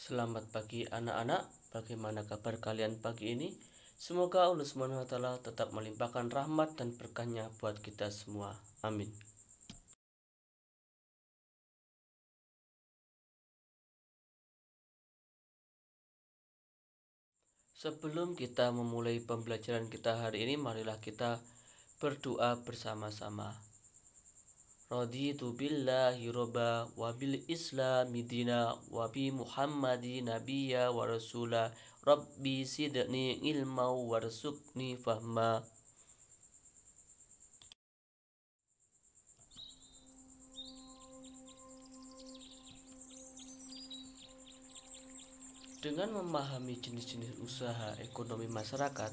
Selamat pagi anak-anak, bagaimana kabar kalian pagi ini? Semoga Allah SWT tetap melimpahkan rahmat dan berkahnya buat kita semua. Amin. Sebelum kita memulai pembelajaran kita hari ini, marilah kita berdoa bersama-sama. Raditu billahi robba wa bil islami dina wa bi muhammadi nabiyya wa rasula rabbi sidni ilma warzuqni fahma. Dengan memahami jenis-jenis usaha ekonomi masyarakat,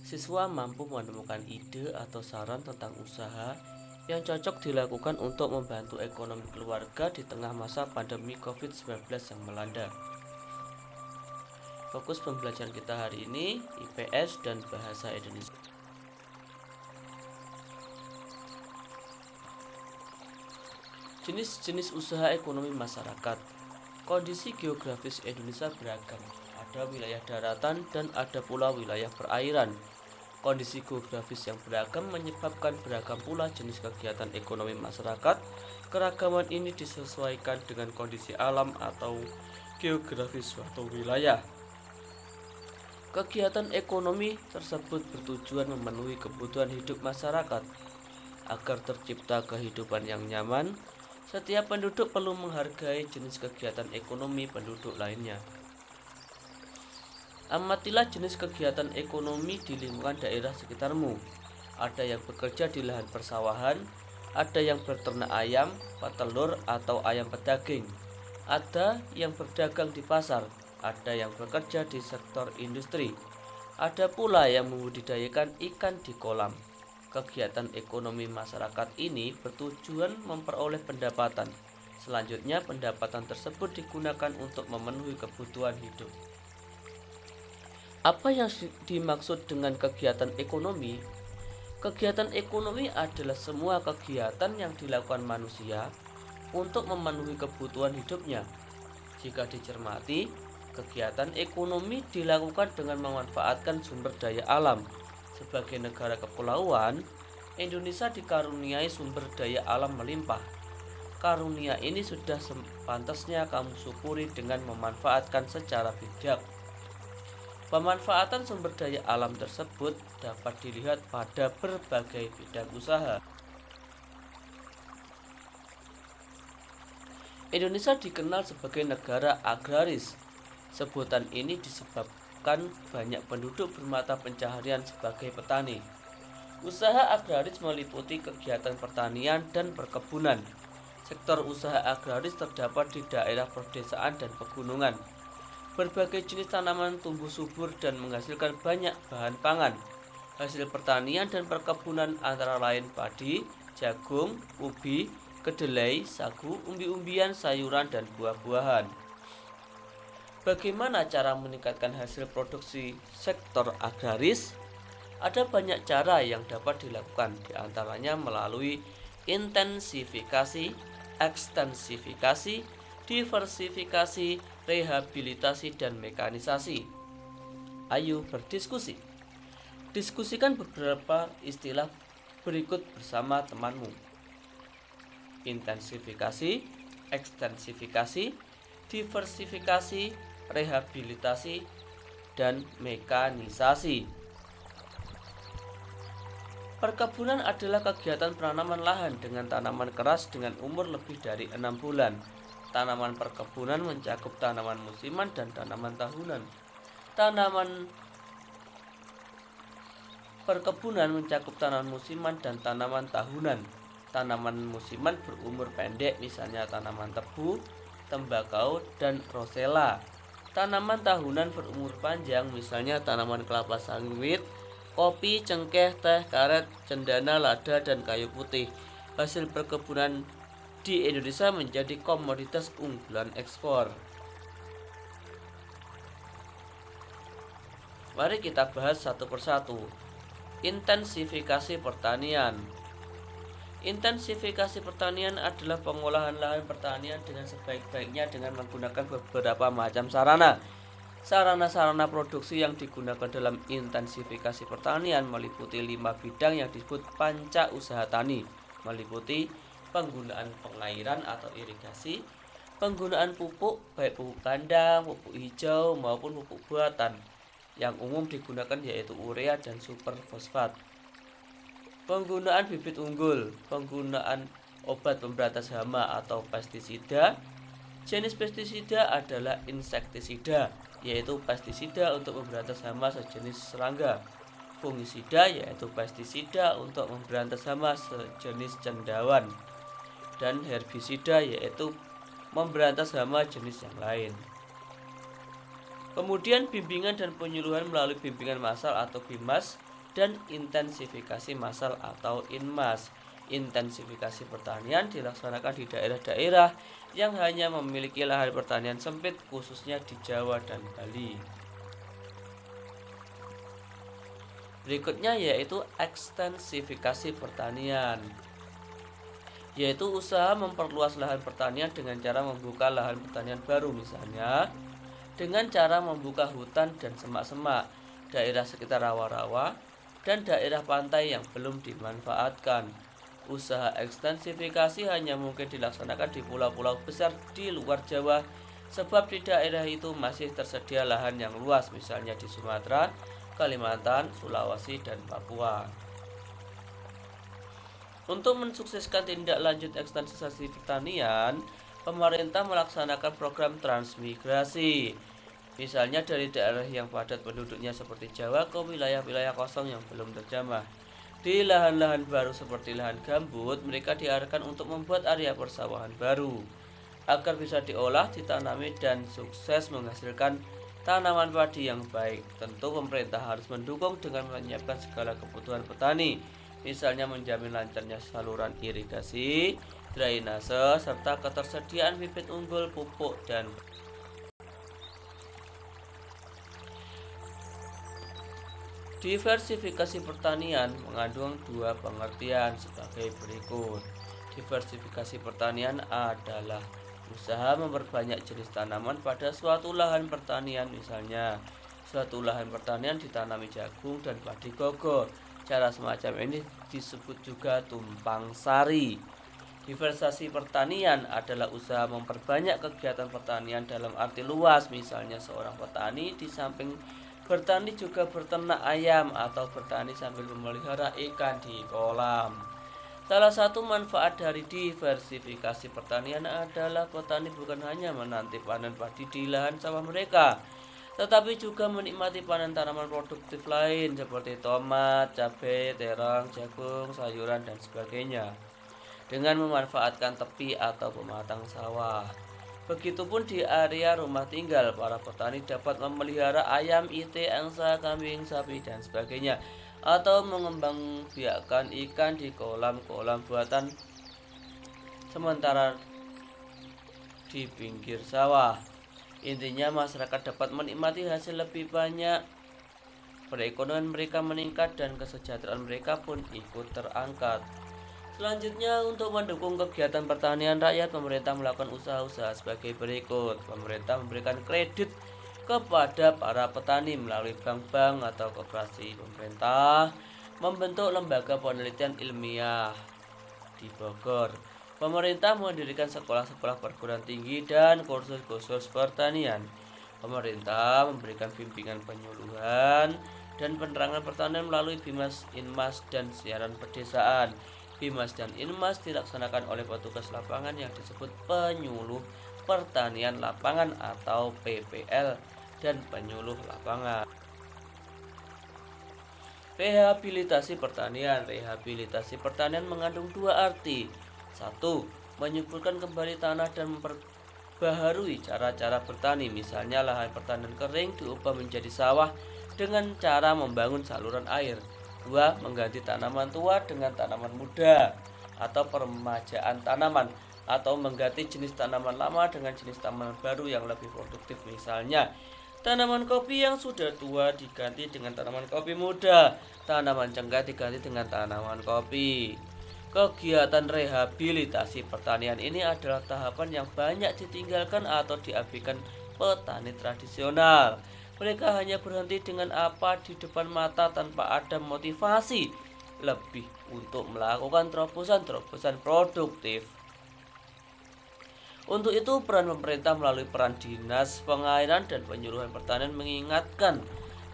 siswa mampu menemukan ide atau saran tentang usaha yang cocok dilakukan untuk membantu ekonomi keluarga di tengah masa pandemi COVID-19 yang melanda. Fokus pembelajaran kita hari ini IPS dan Bahasa Indonesia. Jenis-jenis usaha ekonomi masyarakat. Kondisi geografis Indonesia beragam. Ada wilayah daratan dan ada pula wilayah perairan. Kondisi geografis yang beragam menyebabkan beragam pula jenis kegiatan ekonomi masyarakat. Keragaman ini disesuaikan dengan kondisi alam atau geografis suatu wilayah. Kegiatan ekonomi tersebut bertujuan memenuhi kebutuhan hidup masyarakat. Agar tercipta kehidupan yang nyaman, setiap penduduk perlu menghargai jenis kegiatan ekonomi penduduk lainnya. Amatilah jenis kegiatan ekonomi di lingkungan daerah sekitarmu. Ada yang bekerja di lahan persawahan, ada yang berternak ayam, petelur atau ayam pedaging, ada yang berdagang di pasar, ada yang bekerja di sektor industri, ada pula yang membudidayakan ikan di kolam. Kegiatan ekonomi masyarakat ini bertujuan memperoleh pendapatan. Selanjutnya, pendapatan tersebut digunakan untuk memenuhi kebutuhan hidup. Apa yang dimaksud dengan kegiatan ekonomi? Kegiatan ekonomi adalah semua kegiatan yang dilakukan manusia untuk memenuhi kebutuhan hidupnya. Jika dicermati, kegiatan ekonomi dilakukan dengan memanfaatkan sumber daya alam. Sebagai negara kepulauan, Indonesia dikaruniai sumber daya alam melimpah. Karunia ini sudah sepantasnya kamu syukuri dengan memanfaatkan secara bijak. Pemanfaatan sumber daya alam tersebut dapat dilihat pada berbagai bidang usaha. Indonesia dikenal sebagai negara agraris. Sebutan ini disebabkan banyak penduduk bermata pencaharian sebagai petani. Usaha agraris meliputi kegiatan pertanian dan perkebunan. Sektor usaha agraris terdapat di daerah pedesaan dan pegunungan. Berbagai jenis tanaman tumbuh subur dan menghasilkan banyak bahan pangan. Hasil pertanian dan perkebunan antara lain padi, jagung, ubi, kedelai, sagu, umbi-umbian, sayuran, dan buah-buahan. Bagaimana cara meningkatkan hasil produksi sektor agraris? Ada banyak cara yang dapat dilakukan, diantaranya melalui intensifikasi, ekstensifikasi, diversifikasi, rehabilitasi, dan mekanisasi. Ayo berdiskusi. Diskusikan beberapa istilah berikut bersama temanmu. Intensifikasi, ekstensifikasi, diversifikasi, rehabilitasi, dan mekanisasi. Perkebunan adalah kegiatan penanaman lahan dengan tanaman keras dengan umur lebih dari 6 bulan. Tanaman perkebunan mencakup tanaman musiman dan tanaman tahunan. Tanaman perkebunan mencakup tanaman musiman dan tanaman tahunan. Tanaman musiman berumur pendek, misalnya tanaman tebu, tembakau, dan rosella. Tanaman tahunan berumur panjang, misalnya tanaman kelapa sawit, kopi, cengkeh, teh, karet, cendana, lada, dan kayu putih. Hasil perkebunan di Indonesia menjadi komoditas unggulan ekspor. Mari kita bahas satu persatu. Intensifikasi pertanian. Intensifikasi pertanian adalah pengolahan lahan pertanian dengan sebaik-baiknya dengan menggunakan beberapa macam sarana. Sarana-sarana produksi yang digunakan dalam intensifikasi pertanian meliputi 5 bidang yang disebut panca usaha tani, meliputi penggunaan pengairan atau irigasi, penggunaan pupuk, baik pupuk kandang, pupuk hijau maupun pupuk buatan. Yang umum digunakan yaitu urea dan super fosfat. Penggunaan bibit unggul, penggunaan obat pemberantas hama atau pestisida. Jenis pestisida adalah insektisida, yaitu pestisida untuk memberantas hama sejenis serangga. Fungisida yaitu pestisida untuk memberantas hama sejenis cendawan. Dan herbisida yaitu memberantas hama jenis yang lain. Kemudian bimbingan dan penyuluhan melalui bimbingan massal atau BIMAS dan intensifikasi massal atau INMAS. Intensifikasi pertanian dilaksanakan di daerah-daerah yang hanya memiliki lahan pertanian sempit, khususnya di Jawa dan Bali. Berikutnya yaitu ekstensifikasi pertanian, yaitu usaha memperluas lahan pertanian dengan cara membuka lahan pertanian baru, misalnya dengan cara membuka hutan dan semak-semak, daerah sekitar rawa-rawa, dan daerah pantai yang belum dimanfaatkan. Usaha ekstensifikasi hanya mungkin dilaksanakan di pulau-pulau besar di luar Jawa, sebab di daerah itu masih tersedia lahan yang luas, misalnya di Sumatera, Kalimantan, Sulawesi, dan Papua. Untuk mensukseskan tindak lanjut ekstensifikasi pertanian, pemerintah melaksanakan program transmigrasi, misalnya dari daerah yang padat penduduknya seperti Jawa ke wilayah-wilayah kosong yang belum terjamah. Di lahan-lahan baru seperti lahan gambut, mereka diarahkan untuk membuat area persawahan baru agar bisa diolah, ditanami, dan sukses menghasilkan tanaman padi yang baik. Tentu pemerintah harus mendukung dengan menyiapkan segala kebutuhan petani, misalnya menjamin lancarnya saluran irigasi, drainase, serta ketersediaan bibit unggul, pupuk, dan diversifikasi pertanian mengandung dua pengertian sebagai berikut. Diversifikasi pertanian adalah usaha memperbanyak jenis tanaman pada suatu lahan pertanian, misalnya suatu lahan pertanian ditanami jagung dan padi gogo. Cara semacam ini disebut juga tumpang sari. Diversifikasi pertanian adalah usaha memperbanyak kegiatan pertanian dalam arti luas, misalnya seorang petani di samping bertani juga berternak ayam atau bertani sambil memelihara ikan di kolam. Salah satu manfaat dari diversifikasi pertanian adalah petani bukan hanya menanti panen padi di lahan sawah mereka, tetapi juga menikmati panen tanaman produktif lain seperti tomat, cabai, terong, jagung, sayuran, dan sebagainya dengan memanfaatkan tepi atau pematang sawah. Begitupun di area rumah tinggal, para petani dapat memelihara ayam, itik, angsa, kambing, sapi, dan sebagainya, atau mengembangbiakkan ikan di kolam-kolam buatan sementara di pinggir sawah. Intinya masyarakat dapat menikmati hasil lebih banyak, perekonomian mereka meningkat, dan kesejahteraan mereka pun ikut terangkat. Selanjutnya, untuk mendukung kegiatan pertanian rakyat, pemerintah melakukan usaha-usaha sebagai berikut. Pemerintah memberikan kredit kepada para petani melalui bank-bank atau koperasi. Pemerintah membentuk lembaga penelitian ilmiah di Bogor. Pemerintah mendirikan sekolah-sekolah perguruan tinggi dan kursus-kursus pertanian. Pemerintah memberikan bimbingan penyuluhan dan penerangan pertanian melalui BIMAS, INMAS, dan siaran pedesaan. BIMAS dan INMAS dilaksanakan oleh petugas lapangan yang disebut penyuluh pertanian lapangan atau PPL dan penyuluh lapangan. Rehabilitasi pertanian. Rehabilitasi pertanian mengandung dua arti. 1. Menyuburkan kembali tanah dan memperbaharui cara-cara bertani, misalnya lahan pertanian kering diubah menjadi sawah dengan cara membangun saluran air. 2. Mengganti tanaman tua dengan tanaman muda atau peremajaan tanaman, atau mengganti jenis tanaman lama dengan jenis tanaman baru yang lebih produktif, misalnya tanaman kopi yang sudah tua diganti dengan tanaman kopi muda, tanaman cengkeh diganti dengan tanaman kopi. Kegiatan rehabilitasi pertanian ini adalah tahapan yang banyak ditinggalkan atau diabaikan petani tradisional. Mereka hanya berhenti dengan apa di depan mata tanpa ada motivasi lebih untuk melakukan terobosan-terobosan produktif. Untuk itu, peran pemerintah melalui peran dinas pengairan dan penyuluhan pertanian mengingatkan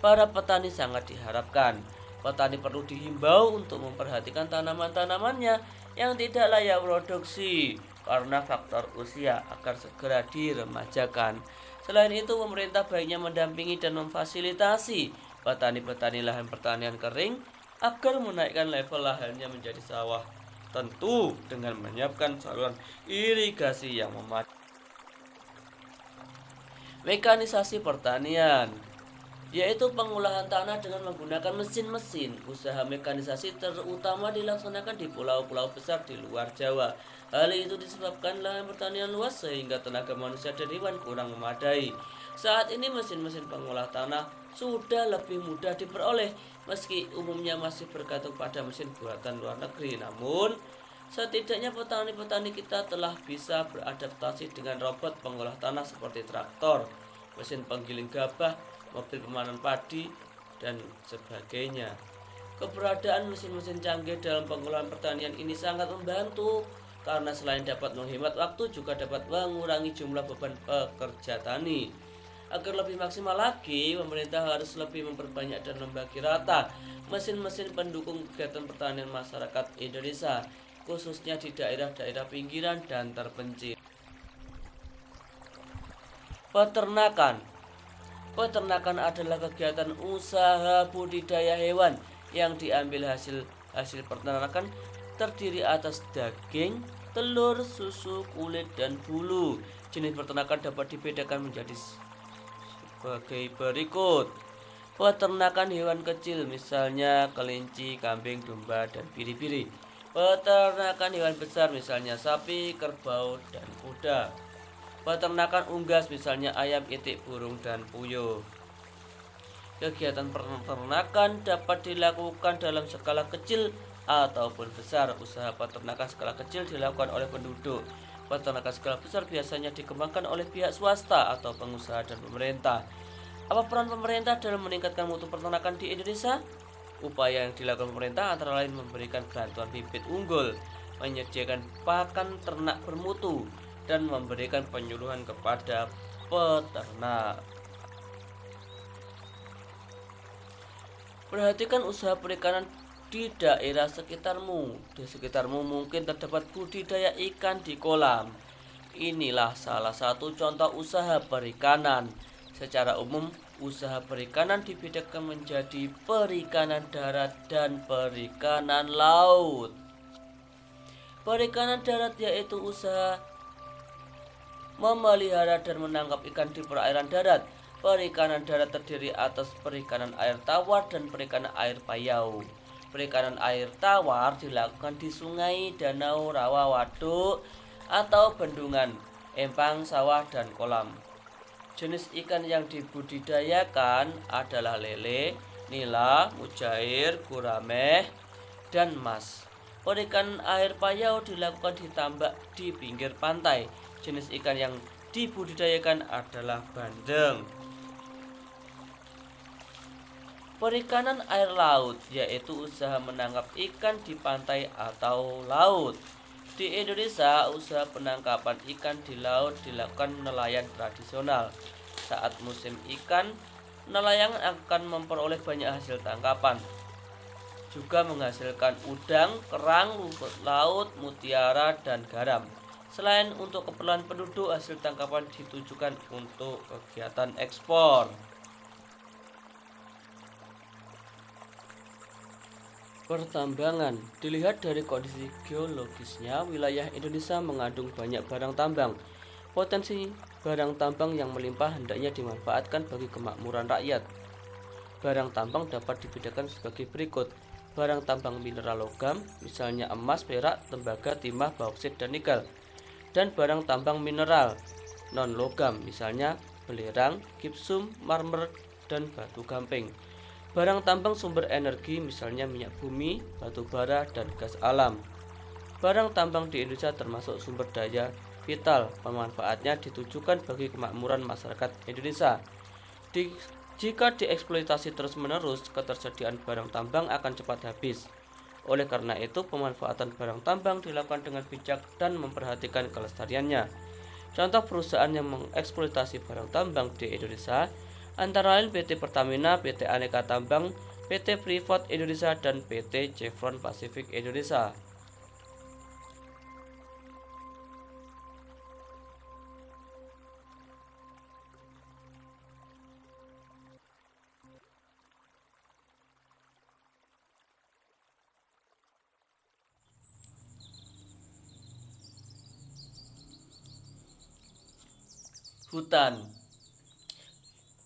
para petani sangat diharapkan. Petani perlu dihimbau untuk memperhatikan tanaman-tanamannya yang tidak layak produksi karena faktor usia agar segera diremajakan. Selain itu, pemerintah baiknya mendampingi dan memfasilitasi petani-petani lahan pertanian kering agar menaikkan level lahannya menjadi sawah. Tentu dengan menyiapkan saluran irigasi yang memadai. Mekanisasi pertanian, yaitu pengolahan tanah dengan menggunakan mesin-mesin. Usaha mekanisasi terutama dilaksanakan di pulau-pulau besar di luar Jawa. Hal itu disebabkan lahan pertanian luas sehingga tenaga manusia dan hewan kurang memadai. Saat ini mesin-mesin pengolah tanah sudah lebih mudah diperoleh meski umumnya masih bergantung pada mesin buatan luar negeri. Namun setidaknya petani-petani kita telah bisa beradaptasi dengan robot pengolah tanah seperti traktor, mesin penggiling gabah, mobil pemanen padi, dan sebagainya. Keberadaan mesin-mesin canggih dalam pengolahan pertanian ini sangat membantu karena selain dapat menghemat waktu juga dapat mengurangi jumlah beban pekerja tani. Agar lebih maksimal lagi, pemerintah harus lebih memperbanyak dan membagi rata mesin-mesin pendukung kegiatan pertanian masyarakat Indonesia, khususnya di daerah-daerah pinggiran dan terpencil. Peternakan adalah kegiatan usaha budidaya hewan yang diambil hasil peternakan terdiri atas daging, telur, susu, kulit, dan bulu. Jenis peternakan dapat dibedakan menjadi sebagai berikut. Peternakan hewan kecil misalnya kelinci, kambing, domba, dan biri-biri. Peternakan hewan besar misalnya sapi, kerbau, dan kuda. Peternakan unggas misalnya ayam, itik, burung, dan puyuh. Kegiatan peternakan dapat dilakukan dalam skala kecil ataupun besar. Usaha peternakan skala kecil dilakukan oleh penduduk. Peternakan skala besar biasanya dikembangkan oleh pihak swasta atau pengusaha dan pemerintah. Apa peran pemerintah dalam meningkatkan mutu peternakan di Indonesia? Upaya yang dilakukan pemerintah antara lain memberikan bantuan bibit unggul, menyediakan pakan ternak bermutu, dan memberikan penyuluhan kepada peternak. Perhatikan usaha perikanan di daerah sekitarmu. Di sekitarmu mungkin terdapat budidaya ikan di kolam. Inilah salah satu contoh usaha perikanan. Secara umum, usaha perikanan dibedakan menjadi perikanan darat dan perikanan laut. Perikanan darat yaitu usaha memelihara dan menangkap ikan di perairan darat. Perikanan darat terdiri atas perikanan air tawar dan perikanan air payau. Perikanan air tawar dilakukan di sungai, danau, rawa, waduk, atau bendungan, empang, sawah, dan kolam. Jenis ikan yang dibudidayakan adalah lele, nila, mujair, gurame, dan mas. Perikanan air payau dilakukan di tambak di pinggir pantai. Jenis ikan yang dibudidayakan adalah bandeng. Perikanan air laut yaitu usaha menangkap ikan di pantai atau laut. Di Indonesia, usaha penangkapan ikan di laut dilakukan nelayan tradisional. Saat musim ikan, nelayan akan memperoleh banyak hasil tangkapan. Juga menghasilkan udang, kerang, rumput laut, mutiara, dan garam. Selain untuk keperluan penduduk, hasil tangkapan ditujukan untuk kegiatan ekspor. Pertambangan. Dilihat dari kondisi geologisnya, wilayah Indonesia mengandung banyak barang tambang. Potensi barang tambang yang melimpah hendaknya dimanfaatkan bagi kemakmuran rakyat. Barang tambang dapat dibedakan sebagai berikut. Barang tambang mineral logam, misalnya emas, perak, tembaga, timah, bauksit, dan nikel. Dan barang tambang mineral non-logam, misalnya belerang, gipsum, marmer, dan batu gamping. Barang tambang sumber energi misalnya minyak bumi, batu bara, dan gas alam. Barang tambang di Indonesia termasuk sumber daya vital. Pemanfaatnya ditujukan bagi kemakmuran masyarakat Indonesia. Jika dieksploitasi terus-menerus, ketersediaan barang tambang akan cepat habis. Oleh karena itu, pemanfaatan barang tambang dilakukan dengan bijak dan memperhatikan kelestariannya. Contoh perusahaan yang mengeksploitasi barang tambang di Indonesia antara lain PT Pertamina, PT Aneka Tambang, PT Freeport Indonesia, dan PT Chevron Pacific Indonesia. Hutan.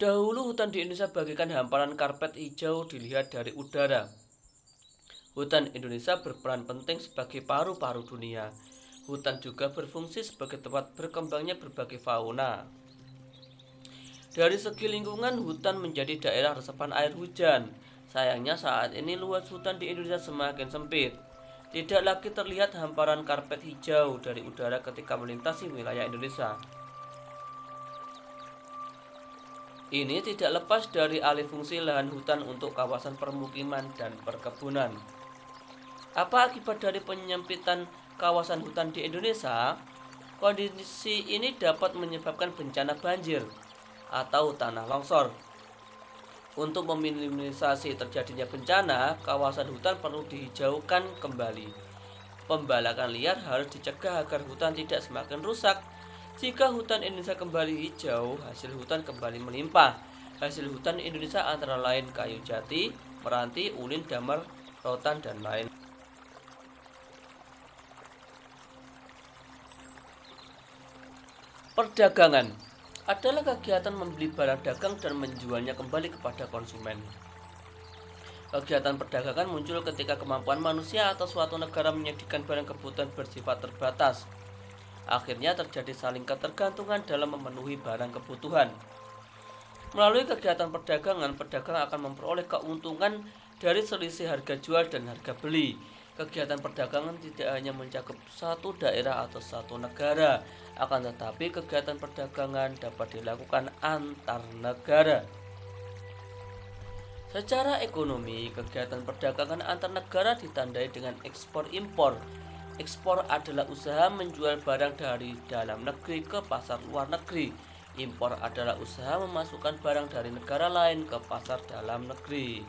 Dahulu hutan di Indonesia bagaikan hamparan karpet hijau dilihat dari udara. Hutan Indonesia berperan penting sebagai paru-paru dunia. Hutan juga berfungsi sebagai tempat berkembangnya berbagai fauna. Dari segi lingkungan, hutan menjadi daerah resapan air hujan. Sayangnya saat ini luas hutan di Indonesia semakin sempit. Tidak lagi terlihat hamparan karpet hijau dari udara ketika melintasi wilayah Indonesia. Ini tidak lepas dari alih fungsi lahan hutan untuk kawasan permukiman dan perkebunan. Apa akibat dari penyempitan kawasan hutan di Indonesia? Kondisi ini dapat menyebabkan bencana banjir atau tanah longsor. Untuk meminimalisasi terjadinya bencana, kawasan hutan perlu dihijaukan kembali. Pembalakan liar harus dicegah agar hutan tidak semakin rusak. Jika hutan Indonesia kembali hijau, hasil hutan kembali melimpah. Hasil hutan Indonesia antara lain kayu jati, meranti, ulin, damar, rotan, dan lain. Perdagangan adalah kegiatan membeli barang dagang dan menjualnya kembali kepada konsumen. Kegiatan perdagangan muncul ketika kemampuan manusia atau suatu negara menyediakan barang kebutuhan bersifat terbatas. Akhirnya terjadi saling ketergantungan dalam memenuhi barang kebutuhan. Melalui kegiatan perdagangan, pedagang akan memperoleh keuntungan dari selisih harga jual dan harga beli. Kegiatan perdagangan tidak hanya mencakup satu daerah atau satu negara, akan tetapi kegiatan perdagangan dapat dilakukan antar negara. Secara ekonomi, kegiatan perdagangan antar negara ditandai dengan ekspor-impor. Ekspor adalah usaha menjual barang dari dalam negeri ke pasar luar negeri. Impor adalah usaha memasukkan barang dari negara lain ke pasar dalam negeri.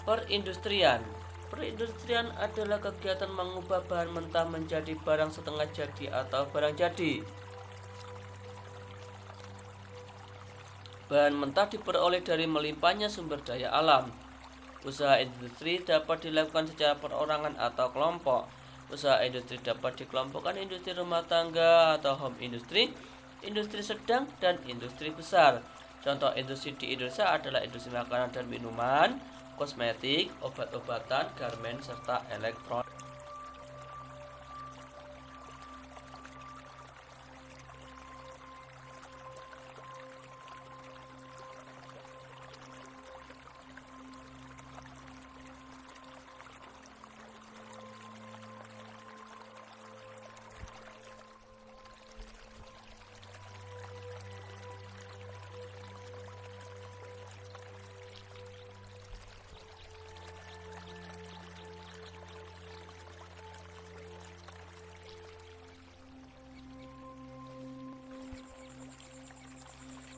Perindustrian. Perindustrian adalah kegiatan mengubah bahan mentah menjadi barang setengah jadi atau barang jadi. Bahan mentah diperoleh dari melimpahnya sumber daya alam. Usaha industri dapat dilakukan secara perorangan atau kelompok. Usaha industri dapat dikelompokkan industri rumah tangga atau home industry, industri sedang, dan industri besar. Contoh industri di Indonesia adalah industri makanan dan minuman, kosmetik, obat-obatan, garmen, serta elektronik.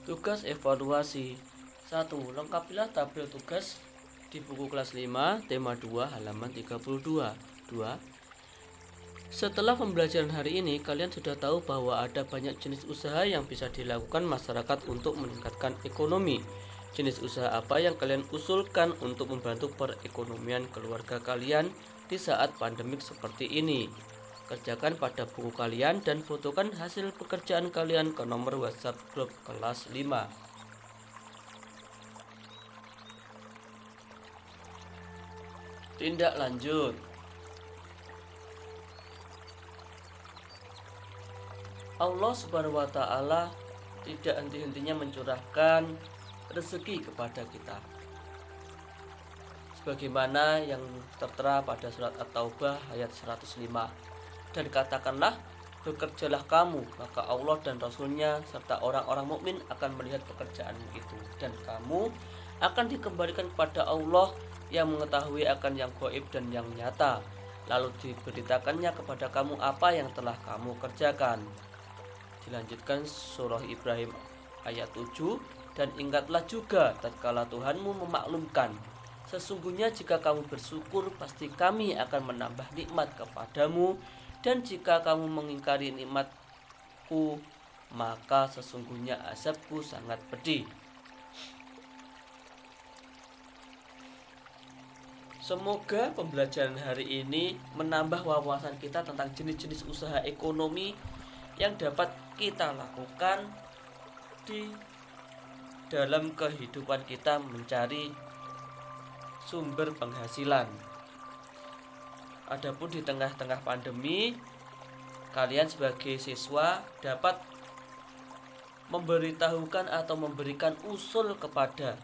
Tugas evaluasi 1. Lengkapilah tabel tugas di buku kelas 5, tema 2, halaman 32. 2. Setelah pembelajaran hari ini, kalian sudah tahu bahwa ada banyak jenis usaha yang bisa dilakukan masyarakat untuk meningkatkan ekonomi. Jenis usaha apa yang kalian usulkan untuk membantu perekonomian keluarga kalian di saat pandemik seperti ini? Kerjakan pada buku kalian dan fotokan hasil pekerjaan kalian ke nomor WhatsApp grup kelas 5. Tindak lanjut. Allah Subhanahu wa Ta'ala tidak henti-hentinya mencurahkan rezeki kepada kita. sebagaimana yang tertera pada surat At-Taubah ayat 105. Dan katakanlah, bekerjalah kamu, maka Allah dan Rasul-Nya serta orang-orang mukmin akan melihat pekerjaanmu itu, dan kamu akan dikembalikan kepada Allah yang mengetahui akan yang gaib dan yang nyata, lalu diberitakannya kepada kamu apa yang telah kamu kerjakan. Dilanjutkan surah Ibrahim ayat 7, dan ingatlah juga tatkala Tuhanmu memaklumkan, sesungguhnya jika kamu bersyukur pasti kami akan menambah nikmat kepadamu, dan jika kamu mengingkari nikmatku maka sesungguhnya azabku sangat pedih. Semoga pembelajaran hari ini menambah wawasan kita tentang jenis-jenis usaha ekonomi yang dapat kita lakukan di dalam kehidupan kita mencari sumber penghasilan. Adapun di tengah-tengah pandemi, kalian sebagai siswa dapat memberitahukan atau memberikan usul kepada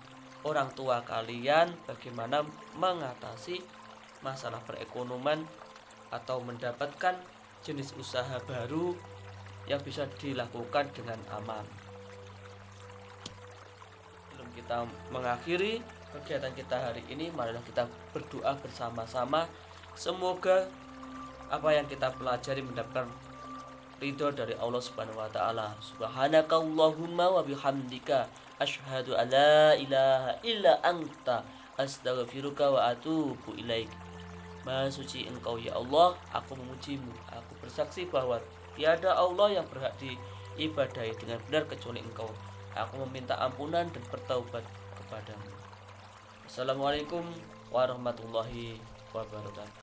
orang tua kalian bagaimana mengatasi masalah perekonomian atau mendapatkan jenis usaha baru yang bisa dilakukan dengan aman. Sebelum kita mengakhiri kegiatan kita hari ini, marilah kita berdoa bersama-sama. Semoga apa yang kita pelajari mendapatkan ridho dari Allah Subhanahu wa taala. Subhanakallahumma wa bihamdika asyhadu an la ilaha illa anta astaghfiruka wa atubu ilaik. Maha suci Engkau ya Allah, aku memujimu. Aku bersaksi bahwa tiada Allah yang berhak diibadahi dengan benar kecuali Engkau. Aku meminta ampunan dan bertaubat kepadamu. Assalamualaikum warahmatullahi wabarakatuh.